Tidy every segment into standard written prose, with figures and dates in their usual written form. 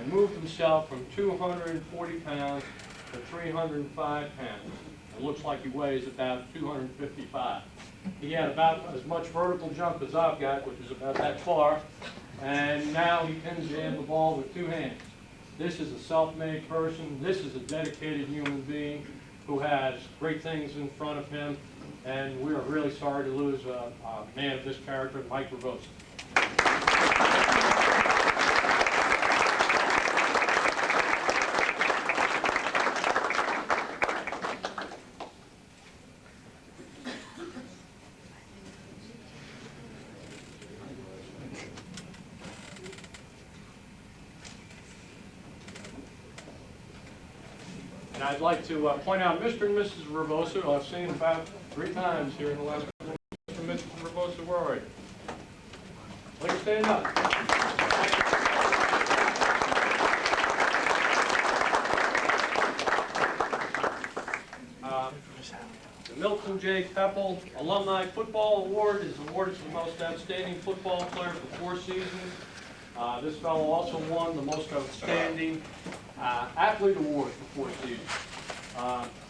and moved himself from 240 pounds to 305 pounds. It looks like he weighs about 255. He had about as much vertical jump as I've got, which is about that far, and now he can jam the ball with two hands. This is a self-made person. This is a dedicated human being who has great things in front of him, and we are really sorry to lose a man of this character, Mike Ravosa. And I'd like to point out Mr. and Mrs. Ravosa, who I've seen about 3 times here in the last couple of weeks. Mr. and Mrs. Ravosa, where are you? Please stand up. The Milton J. Pepple Alumni Football Award is awarded to the most outstanding football player for 4 seasons. This fellow also won the most outstanding athlete award for 4 seasons.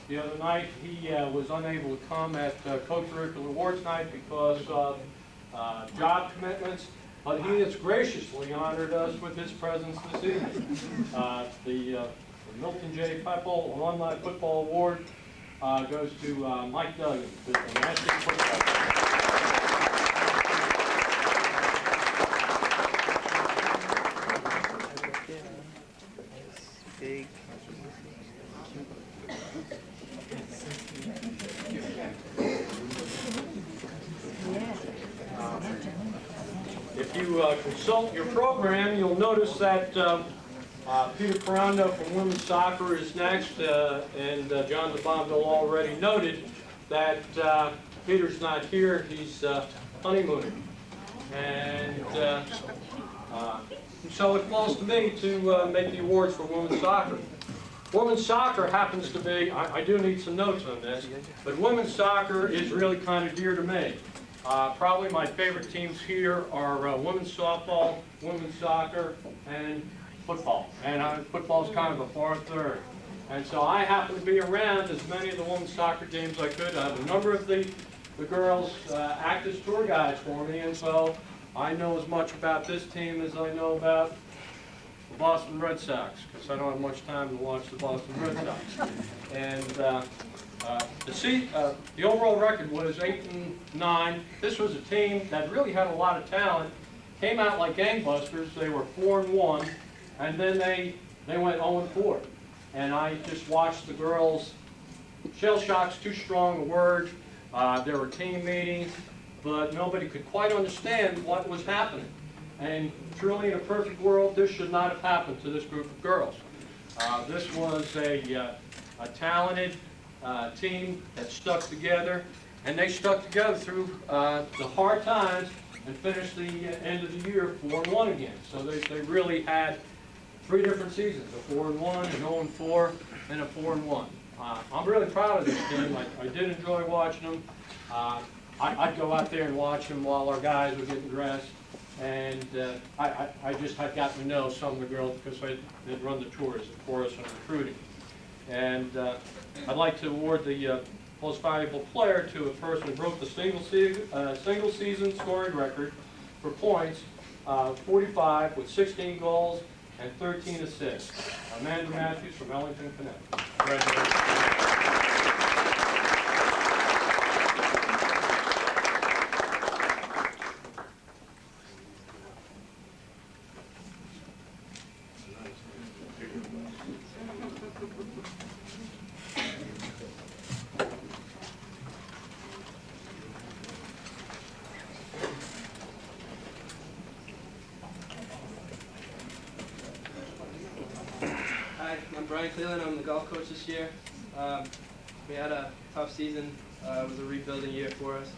The other night he was unable to come at co-curricular awards night because of job commitments, but he has graciously honored us with his presence this evening. The Milton J. Pepple Alumni Football Award goes to Mike Duggan, the National Football Player. Big. If you consult your program, you'll notice that Peter Ferrando from women's soccer is next, and John DeBonville already noted that Peter's not here. He's honeymooning. And so it falls to me to make the awards for women's soccer. Women's soccer happens to be, I do need some notes on this, but women's soccer is really kind of dear to me. Probably my favorite teams here are women's softball, women's soccer, and football. And football is kind of a far third. And so I happen to be around as many of the women's soccer games I could. I have a number of the girls act as tour guides for me, and so I know as much about this team as I know about the Boston Red Sox, because I don't have much time to watch the Boston Red Sox. And the overall record was 8-9. This was a team that really had a lot of talent, came out like gangbusters. They were 4-1, and then they went 0-4. And I just watched the girls. Shell shock's too strong a word. There were team meetings, but nobody could quite understand what was happening. And truly, in a perfect world, this should not have happened to this group of girls. This was a talented team that stuck together, and they stuck together through the hard times and finished the end of the year 4-1 again. So they really had 3 different seasons, a 4-1, an 0-4, and a 4-1. I'm really proud of this team. I did enjoy watching them. I'd go out there and watch them while our guys were getting dressed. And I just had gotten to know some of the girls because they'd run the tours for us on recruiting. And I'd like to award the most valuable player to a person who broke the single season scoring record for points, 45 with 16 goals and 13 assists. Amanda Matthews from Ellington, Connecticut. Congratulations. Hi, I'm Brian Cleland. I'm the golf coach this year. We had a tough season. It was a rebuilding year for us.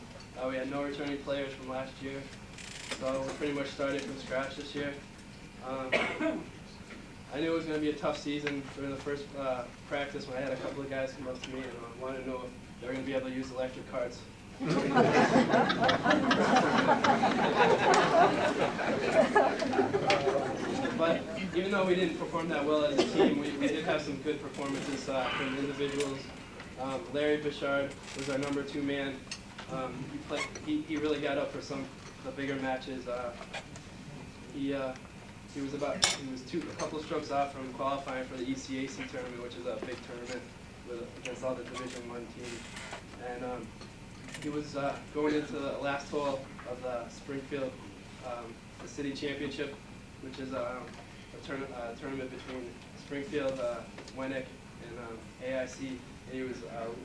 We had no returning players from last year, so we pretty much started from scratch this year. I knew it was going to be a tough season. During the first practice, when I had a couple of guys come up to me and wanted to know if they were going to be able to use electric carts. But even though we didn't perform that well as a team, we did have some good performances from individuals. Larry Bichard was our number 2 man. He really got up for some of the bigger matches. He was a couple of strokes off from qualifying for the ECAC tournament, which is a big tournament against all the Division I teams. And he was going into the last hole of the Springfield the City Championship, which is a tournament between Springfield, Winnick, and AIC. And he was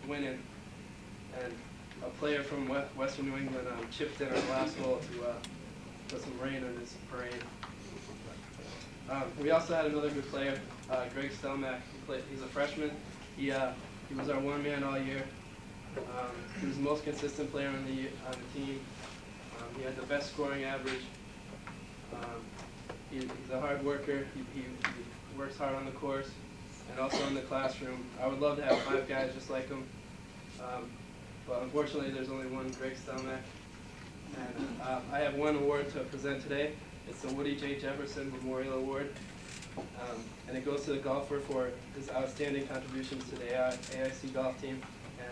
winning, and a player from Western New England chipped in our last hole to put some rain on his parade. We also had another good player, Greg Stelmack. He's a freshman. He was our 1 man all year. He was the most consistent player on the team. He had the best scoring average. He's a hard worker. He works hard on the course and also in the classroom. I would love to have 5 guys just like him, but unfortunately there's only one Greg Stelmack. And I have one award to present today. It's the Woody J. Jefferson Memorial Award, and it goes to the golfer for his outstanding contributions to the AIC golf team,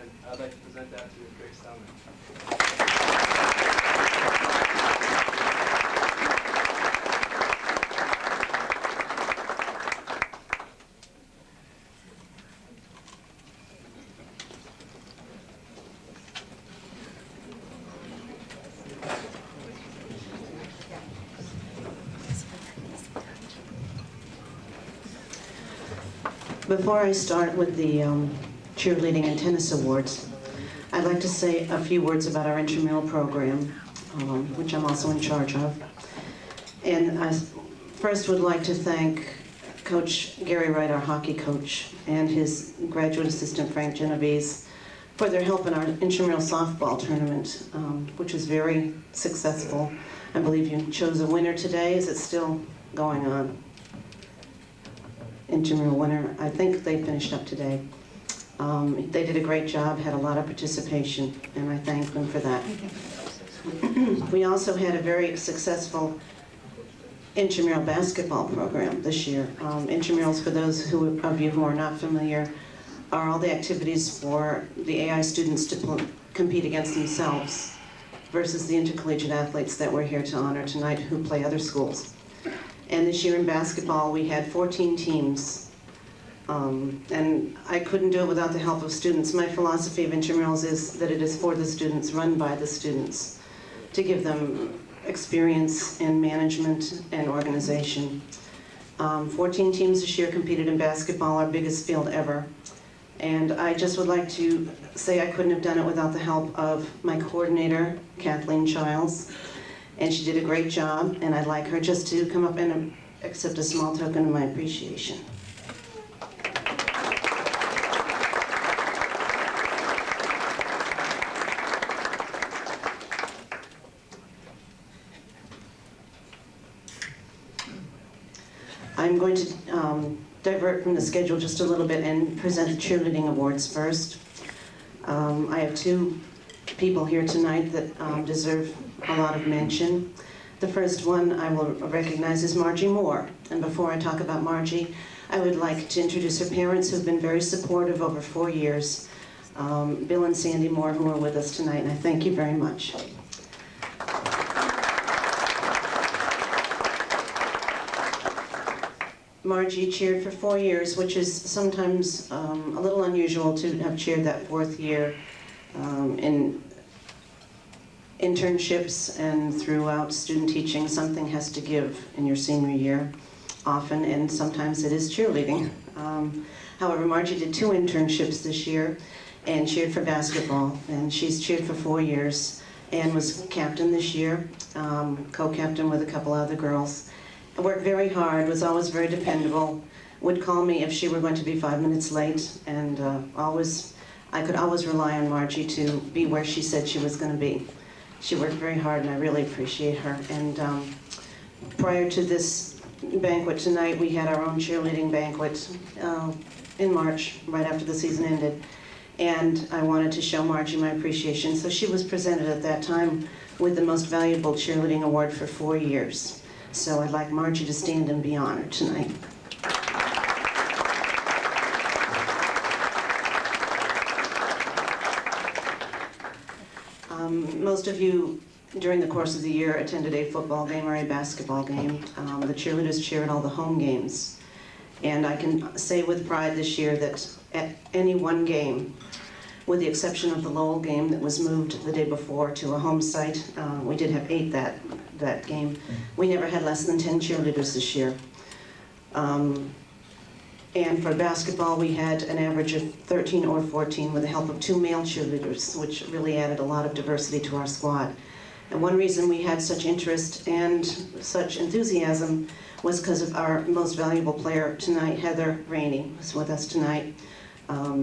and I'd like to present that to Greg Stelmack. Before I start with the cheerleading and tennis awards, I'd like to say a few words about our intramural program, which I'm also in charge of. And I first would like to thank Coach Gary Wright, our hockey coach, and his graduate assistant Frank Genovese for their help in our intramural softball tournament, which was very successful. I believe you chose a winner today. Is it still going on? Intramural winner. I think they finished up today. They did a great job, had a lot of participation, and I thank them for that. We also had a very successful intramural basketball program this year. Intramurals, for those of you who are not familiar, are all the activities for the AI students to compete against themselves versus the intercollegiate athletes that we're here to honor tonight who play other schools. And this year in basketball, we had 14 teams. And I couldn't do it without the help of students. My philosophy of intramurals is that it is for the students, run by the students, to give them experience in management and organization. 14 teams this year competed in basketball, our biggest field ever. And I just would like to say I couldn't have done it without the help of my coordinator, Kathleen Childs. And she did a great job, and I'd like her just to come up and accept a small token of my appreciation. I'm going to divert from the schedule just a little bit and present the cheerleading awards first. I have 2 people here tonight that deserve a lot of mention. The first one I will recognize is Margie Moore. And before I talk about Margie, I would like to introduce her parents who've been very supportive over 4 years, Bill and Sandy Moore, who are with us tonight, and I thank you very much. Margie cheered for 4 years, which is sometimes a little unusual to have cheered that 4th year in internships and throughout student teaching. Something has to give in your senior year, often, and sometimes it is cheerleading. However, Margie did 2 internships this year and cheered for basketball, and she's cheered for 4 years and was captain this year, co-captain with a couple other girls. Worked very hard, was always very dependable, would call me if she were going to be 5 minutes late, and I could always rely on Margie to be where she said she was going to be. She worked very hard, and I really appreciate her. And prior to this banquet tonight, we had our own cheerleading banquet in March, right after the season ended. And I wanted to show Margie my appreciation. So she was presented at that time with the Most Valuable Cheerleading Award for 4 years. So I'd like Margie to stand and be honored tonight. Most of you, during the course of the year, attended a football game or a basketball game. The cheerleaders cheer at all the home games. And I can say with pride this year that at any one game, with the exception of the Lowell game that was moved the day before to a home site, we did have 8 that game. We never had less than 10 cheerleaders this year. And for basketball, we had an average of 13 or 14 with the help of 2 male cheerleaders, which really added a lot of diversity to our squad. And one reason we had such interest and such enthusiasm was because of our most valuable player tonight, Heather Rainey, who's with us tonight.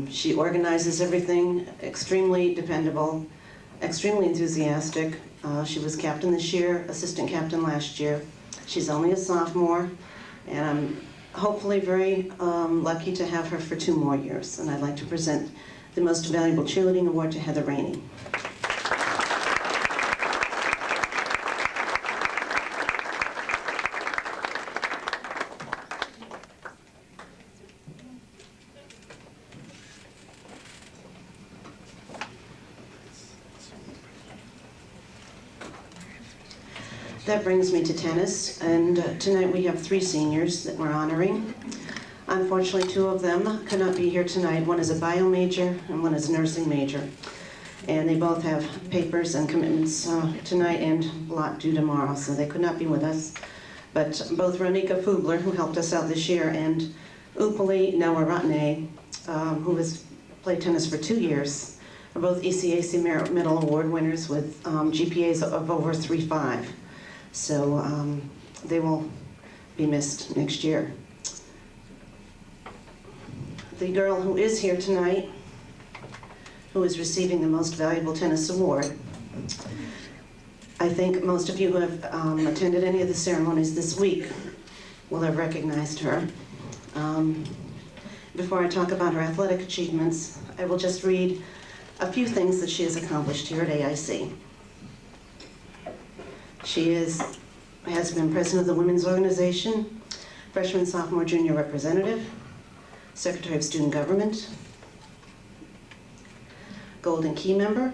She organizes everything, extremely dependable, extremely enthusiastic. She was captain this year, assistant captain last year. She's only a sophomore, and I'm hopefully very lucky to have her for 2 more years. And I'd like to present the Most Valuable Cheerleading Award to Heather Rainey. That brings me to tennis, and tonight we have 3 seniors that we're honoring. Unfortunately, 2 of them could not be here tonight. One is a bio major and one is a nursing major. And they both have papers and commitments tonight and a lot due tomorrow, so they could not be with us. But both Ronika Fubler, who helped us out this year, and Upali Nawaratne, who has played tennis for 2 years, are both ECAC Merit Medal Award winners with GPAs of over 3.5. So they will be missed next year. The girl who is here tonight, who is receiving the Most Valuable Tennis Award, I think most of you who have attended any of the ceremonies this week will have recognized her. Before I talk about her athletic achievements, I will just read a few things that she has accomplished here at AIC. She has been president of the Women's Organization, freshman, sophomore, junior representative, secretary of student government, Golden Key member,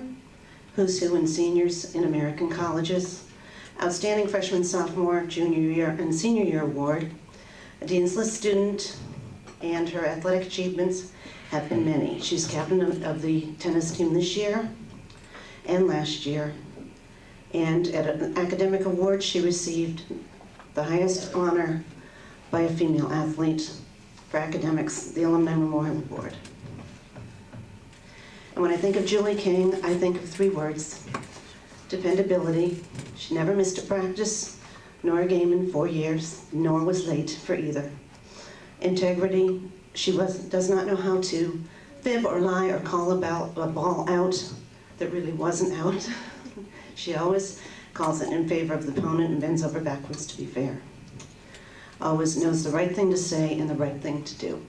Who's Who in Seniors in American Colleges, outstanding freshman, sophomore, junior year, and senior year award, a Dean's List student, and her athletic achievements have been many. She's captain of the tennis team this year and last year. And at an academic award, she received the highest honor by a female athlete for academics, the Alumni Memorial Award. And when I think of Julie King, I think of 3 words: dependability. She never missed a practice, nor a game in 4 years, nor was late for either. Integrity. She does not know how to fib or lie or call about a ball out that really wasn't out. She always calls it in favor of the opponent and bends over backwards to be fair. Always knows the right thing to say and the right thing to do.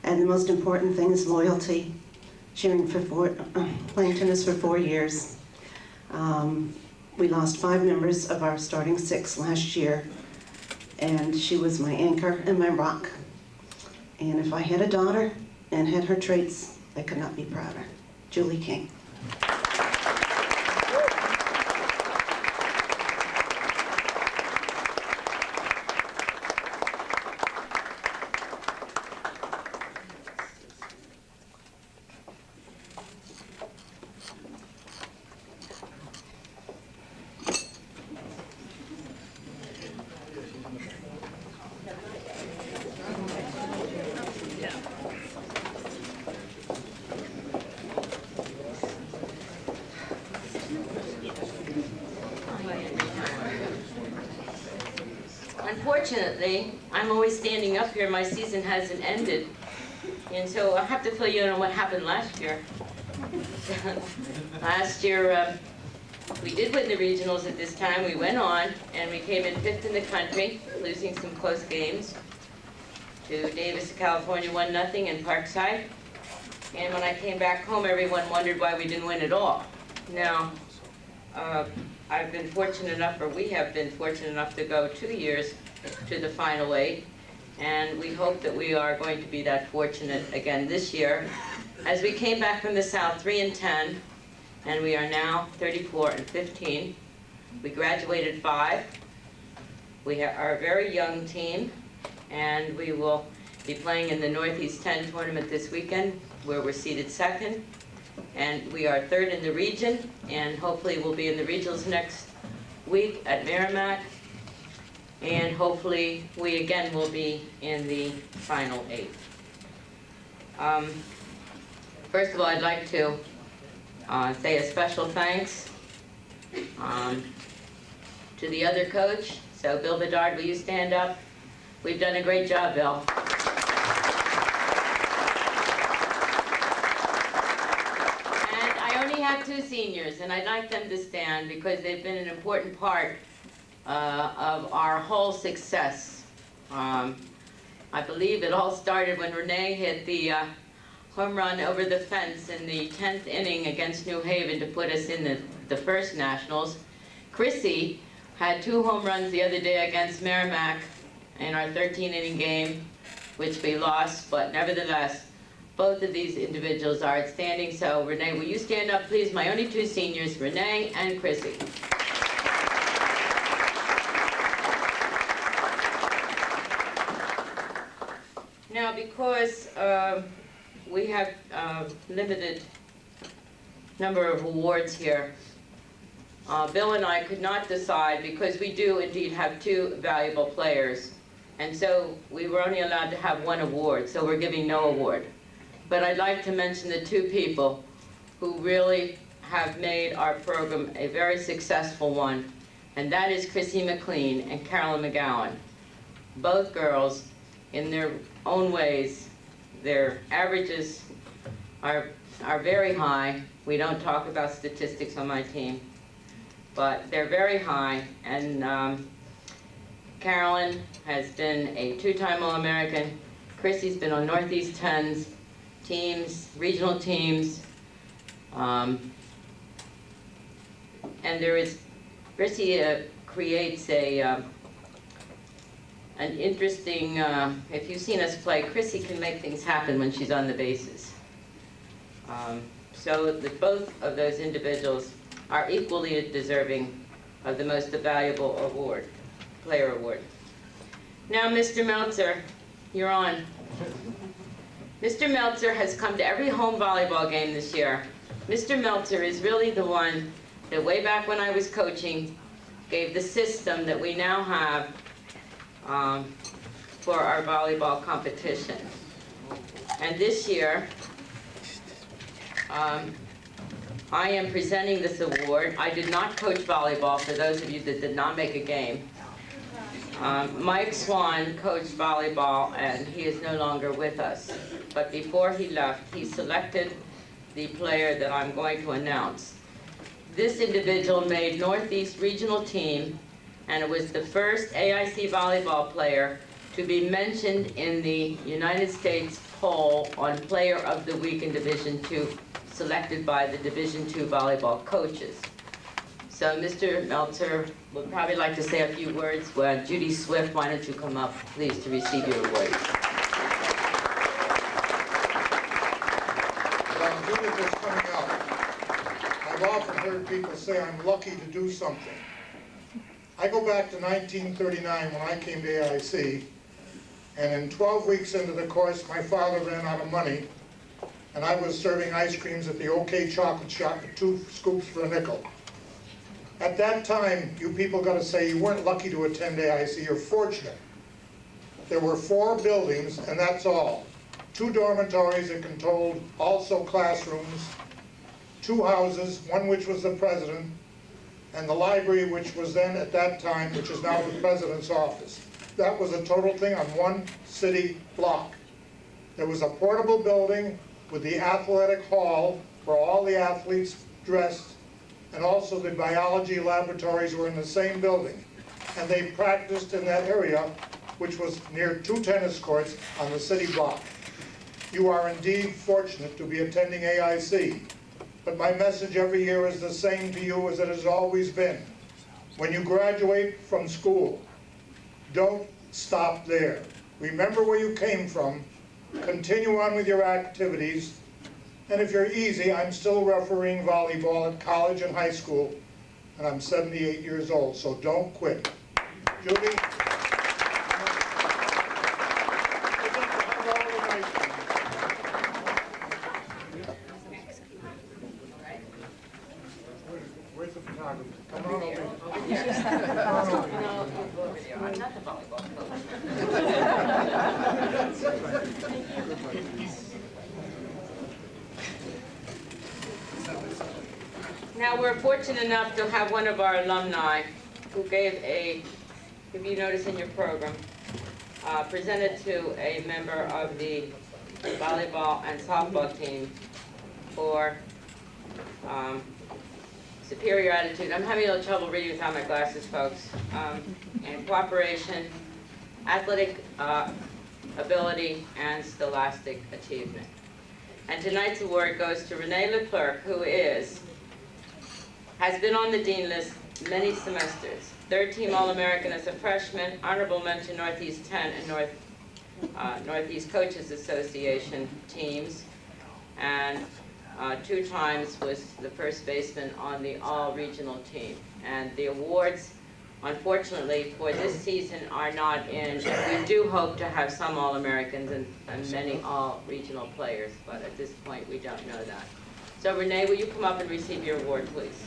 And the most important thing is loyalty. Playing tennis for 4 years. We lost 5 members of our starting 6 last year, and she was my anchor and my rock. And if I had a daughter and had her traits, I could not be prouder. Julie King. Unfortunately, I'm always standing up here. My season hasn't ended. And so I have to fill you in on what happened last year. Last year, we did win the regionals at this time. We went on, and we came in 5th in the country, losing some close games to Davis of California, 1-0 in Parkside. And when I came back home, everyone wondered why we didn't win at all. Now, I've been fortunate enough, or we have been fortunate enough to go 2 years to the Final Eight, and we hope that we are going to be that fortunate again this year. As we came back from the South 3-10, and we are now 34-15. We graduated 5. We are a very young team, and we will be playing in the Northeast 10 tournament this weekend, where we're seated 2nd. And we are 3rd in the region, and hopefully we'll be in the regionals next week at Merrimack. And hopefully we again will be in the Final 8. First of all, I'd like to say a special thanks to the other coach. So Bill Bedard, will you stand up? We've done a great job, Bill. Have 2 seniors, and I'd like them to stand because they've been an important part of our whole success. I believe it all started when Renee hit the home run over the fence in the 10th inning against New Haven to put us in the first Nationals. Chrissy had 2 home runs the other day against Merrimack in our 13-inning game, which we lost, but nevertheless, both of these individuals are outstanding. So Renee, will you stand up, please? My only 2 seniors, Renee and Chrissy. Now, because we have limited number of awards here, Bill and I could not decide, because we do indeed have 2 valuable players, and so we were only allowed to have 1 award, so we're giving no award. But I'd like to mention the 2 people who really have made our program a very successful one, and that is Chrissy McLean and Carolyn McGowan. Both girls, in their own ways, their averages are very high. We don't talk about statistics on my team, but they're very high, and Carolyn has been a 2-time All-American. Chrissy's been on Northeast 10s, teams, regional teams, and Chrissy creates an interesting, if you've seen us play, Chrissy can make things happen when she's on the bases. So both of those individuals are equally deserving of the most valuable award, player award. Now, Mr. Meltzer, you're on. Mr. Meltzer has come to every home volleyball game this year. Mr. Meltzer is really the one that way back when I was coaching gave the system that we now have for our volleyball competition. And this year, I am presenting this award. I did not coach volleyball, for those of you that did not make a game. Mike Swan coached volleyball, and he is no longer with us. But before he left, he selected the player that I'm going to announce. This individual made Northeast Regional Team, and it was the first AIC volleyball player to be mentioned in the United States poll on Player of the Week in Division II, selected by the Division II volleyball coaches. So Mr. Meltzer would probably like to say a few words. Judy Swift, why don't you come up, please, to receive your award. Well, I'm good at this coming up. I've often heard people say I'm lucky to do something. I go back to 1939 when I came to AIC, and in 12 weeks into the course, my father ran out of money, and I was serving ice creams at the OK Chocolate Shop with 2 scoops for a nickel. At that time, you people got to say you weren't lucky to attend AIC, you're fortunate. There were 4 buildings, and that's all. 2 dormitories that controlled also classrooms, 2 houses, one which was the president, and the library, which was then at that time, which is now the president's office. That was a total thing on 1 city block. There was a portable building with the athletic hall where all the athletes dressed, and also the biology laboratories were in the same building. And they practiced in that area, which was near 2 tennis courts on the city block. You are indeed fortunate to be attending AIC. But my message every year is the same to you as it has always been. when you graduate from school, don't stop there. Remember where you came from, continue on with your activities, and if you're easy, I'm still refereeing volleyball at college and high school, and I'm 78 years old, so don't quit. Judy? Where's the photographer? Come on over. I'm not the volleyball coach. Now, we're fortunate enough to have one of our alumni who gave if you notice in your program, presented to a member of the volleyball and softball team for superior attitude. I'm having a little trouble reading without my glasses, folks. And cooperation, athletic ability, and scholastic achievement. And tonight's award goes to Renee Leclerc, who has been on the dean list many semesters. Third-team All-American as a freshman, honorable mention Northeast 10 and Northeast Coaches Association teams, and 2 times was the first baseman on the all-regional team. And the awards, unfortunately, for this season are not in. We do hope to have some All-Americans and many all-regional players, but at this point, we don't know that. So Renee, will you come up and receive your award, please?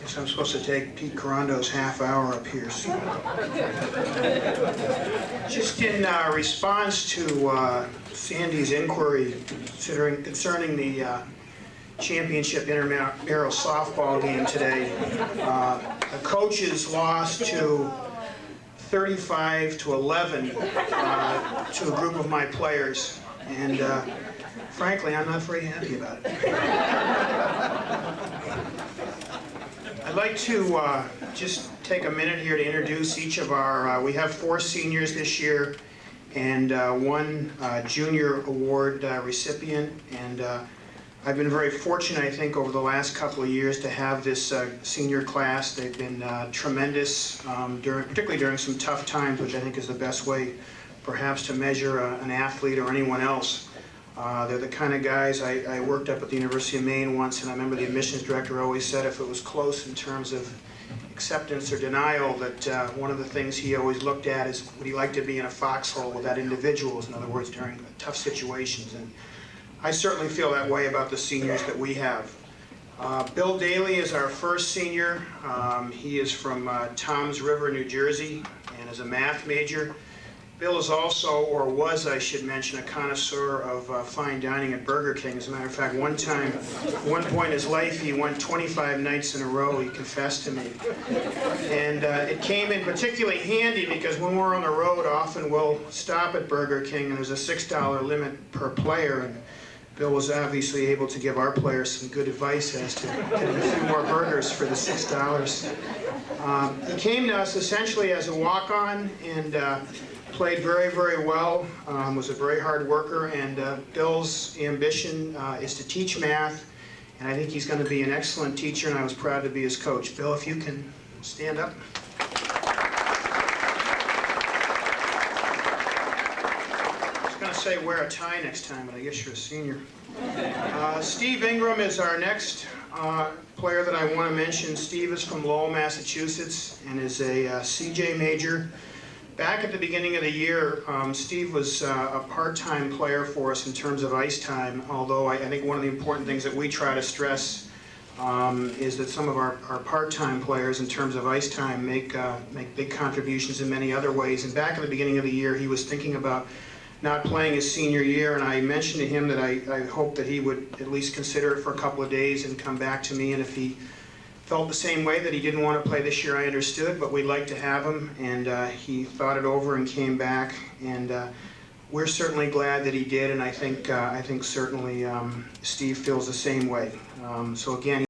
Guess I'm supposed to take Pete Carondo's half hour up here. So. Just in response to Sandy's inquiry concerning the championship intramural softball game today, the coaches lost to 35-11 to a group of my players, and frankly, I'm not very happy about it. I'd like to just take a minute here to introduce each of our, we have 4 seniors this year and 1 junior award recipient, and I've been very fortunate, I think, over the last couple of years to have this senior class. They've been tremendous, particularly during some tough times, which I think is the best way perhaps to measure an athlete or anyone else. They're the kind of guys, I worked up at the University of Maine once, and I remember the admissions director always said if it was close in terms of acceptance or denial, that one of the things he always looked at is would he like to be in a foxhole with that individual, in other words, during tough situations. And I certainly feel that way about the seniors that we have. Bill Daly is our first senior. He is from Toms River, New Jersey, and is a math major. Bill is also, or was, I should mention, a connoisseur of fine dining at Burger King. As a matter of fact, one point in his life, he went 25 nights in a row, he confessed to me. And it came in particularly handy because when we're on the road, often we'll stop at Burger King, and there's a $6 limit per player. And Bill was obviously able to give our players some good advice as to getting a few more burgers for the $6. He came to us essentially as a walk-on, and played very, very well, was a very hard worker, and Bill's ambition is to teach math, and I think he's going to be an excellent teacher, and I was proud to be his coach. Bill, if you can stand up. I was going to say wear a tie next time, but I guess you're a senior. Steve Ingram is our next player that I want to mention. Steve is from Lowell, Massachusetts, and is a CJ major. Back at the beginning of the year, Steve was a part-time player for us in terms of ice time, although I think one of the important things that we try to stress is that some of our part-time players, in terms of ice time, make big contributions in many other ways. And back at the beginning of the year, he was thinking about not playing his senior year, and I mentioned to him that I hoped that he would at least consider it for a couple of days and come back to me. And if he felt the same way, that he didn't want to play this year, I understood, but we'd like to have him. And he thought it over and came back, and we're certainly glad that he did, and I think certainly Steve feels the same way. So again,